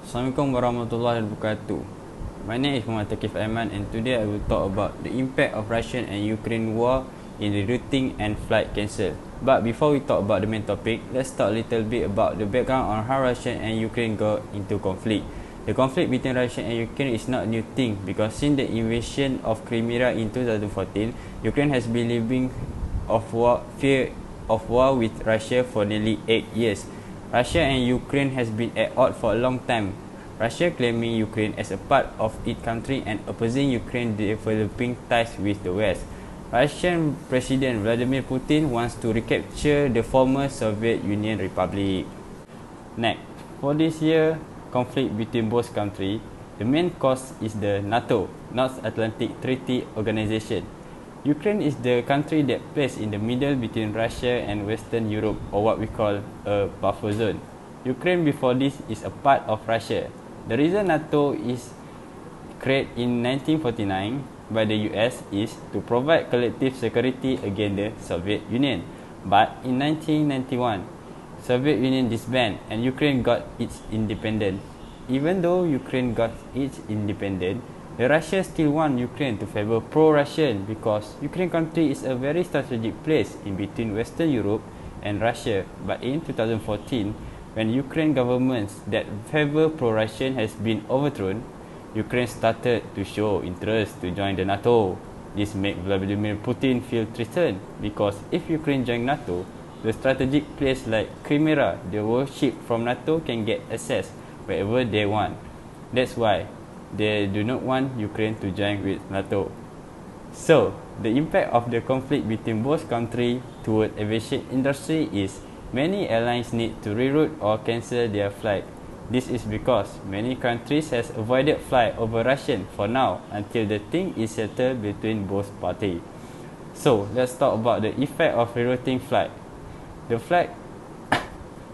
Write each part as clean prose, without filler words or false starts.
Assalamualaikum warahmatullahi wabarakatuh. My name is Thaqif Aiman, and today I will talk about the impact of Russian and Ukraine war in rerouting and flight cancel. But before we talk about the main topic, let's talk a little bit about the background on how Russia and Ukraine got into conflict. The conflict between Russia and Ukraine is not a new thing because since the invasion of Crimea in 2014, Ukraine has been living fear of war with Russia for nearly 8 years. Russia and Ukraine has been at odds for a long time. Russia claiming Ukraine as a part of its country and opposing Ukraine developing ties with the West. Russian President Vladimir Putin wants to recapture the former Soviet Union Republic. Next, for this year conflict between both countries, the main cause is the NATO, North Atlantic Treaty Organization. Ukraine is the country that placed in the middle between Russia and Western Europe, or what we call a buffer zone. Ukraine before this is a part of Russia. The reason NATO is created in 1949 by the US is to provide collective security against the Soviet Union. But in 1991, Soviet Union disbanded and Ukraine got its independence. Even though Ukraine got its independence, the Russia still want Ukraine to favor pro-Russian because Ukraine country is a very strategic place in between Western Europe and Russia. But in 2014, when Ukraine governments that favor pro-Russian has been overthrown, Ukraine started to show interest to join the NATO. This made Vladimir Putin feel threatened because if Ukraine join NATO, the strategic place like Crimea, the warship from NATO can get access wherever they want. That's why they do not want Ukraine to join with NATO. So, the impact of the conflict between both countries toward aviation industry is many airlines need to reroute or cancel their flight. This is because many countries has avoided flight over Russian for now until the thing is settled between both parties. So, let's talk about the effect of rerouting flight.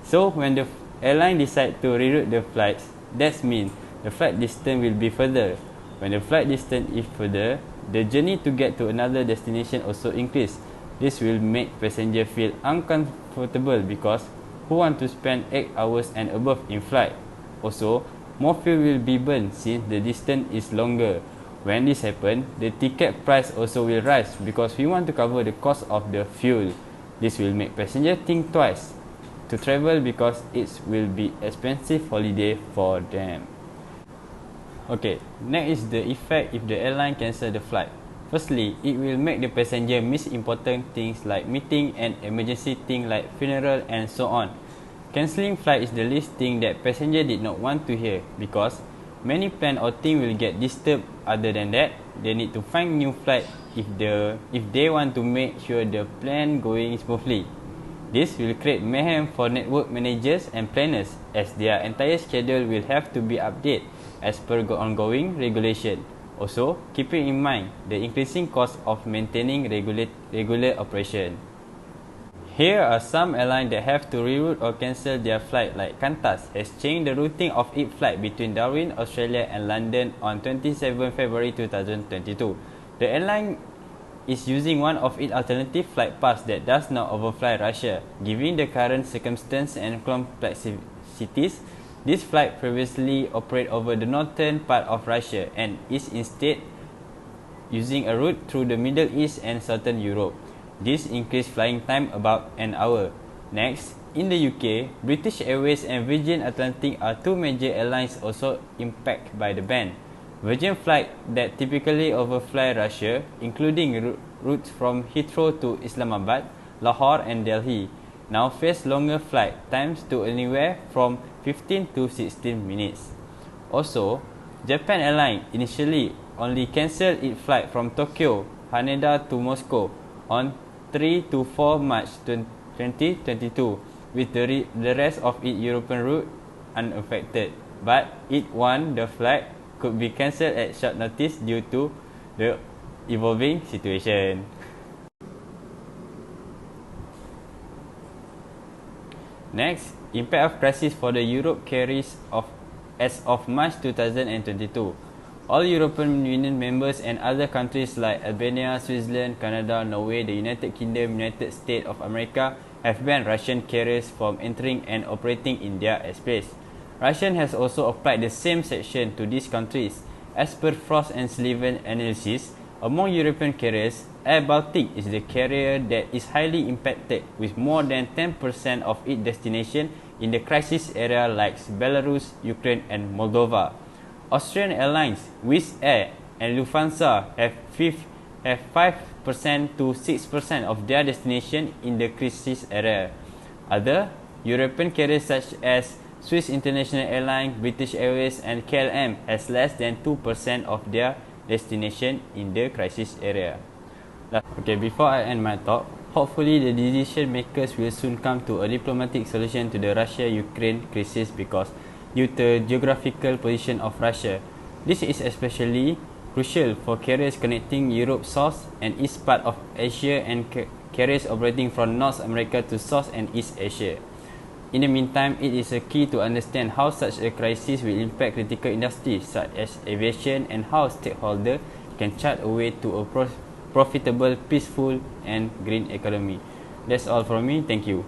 So, when the airline decide to reroute the flights, that means the flight distance will be further. When the flight distance is further, the journey to get to another destination also increase. This will make passengers feel uncomfortable because who want to spend 8 hours and above in flight? Also, more fuel will be burned since the distance is longer. When this happens, the ticket price also will rise because we want to cover the cost of the fuel. This will make passengers think twice to travel because it will be expensive holiday for them. Okay, next is the effect if the airline cancel the flight. Firstly, it will make the passenger miss important things like meeting and emergency things like funeral and so on. Cancelling flight is the least thing that passenger did not want to hear because many plan or thing will get disturbed. Other than that, they need to find new flight if they want to make sure the plan going smoothly. This will create mayhem for network managers and planners as their entire schedule will have to be updated as per ongoing regulation. Also, keeping in mind the increasing cost of maintaining regular operation. Here are some airlines that have to reroute or cancel their flight, like Qantas has changed the routing of its flight between Darwin, Australia and London on 27 February 2022. The airline is using one of its alternative flight paths that does not overfly Russia. Given the current circumstances and complexities, this flight previously operated over the northern part of Russia and is instead using a route through the Middle East and Southern Europe. This increased flying time about an hour. Next, in the UK, British Airways and Virgin Atlantic are two major airlines also impacted by the ban. Virgin flights that typically overfly Russia, including routes from Heathrow to Islamabad, Lahore and Delhi, now face longer flight times to anywhere from 15 to 16 minutes. Also, Japan Airlines initially only cancelled its flight from Tokyo, Haneda to Moscow on 3 to 4 March 2022, with the rest of its European route unaffected. But it warned the flight could be cancelled at short notice due to the evolving situation. Next, impact of crisis for the Europe carries as of March 2022. All European Union members and other countries like Albania, Switzerland, Canada, Norway, the United Kingdom, United States of America have banned Russian carriers from entering and operating in their airspace. Russia has also applied the same section to these countries. As per Frost and Sullivan analysis, among European carriers, Air Baltic is the carrier that is highly impacted, with more than 10% of its destination in the crisis area like Belarus, Ukraine and Moldova. Austrian Airlines, Wizz Air and Lufthansa have 5% to 6% of their destination in the crisis area. Other European carriers such as Swiss International Airlines, British Airways and KLM has less than 2% of their destination in the crisis area. Okay, before I end my talk, hopefully the decision makers will soon come to a diplomatic solution to the Russia-Ukraine crisis because due to geographical position of Russia, this is especially crucial for carriers connecting Europe's south and east part of Asia and carriers operating from North America to South and East Asia. In the meantime, it is a key to understand how such a crisis will impact critical industries such as aviation and how stakeholders can chart a way to a profitable, peaceful and green economy. That's all from me. Thank you.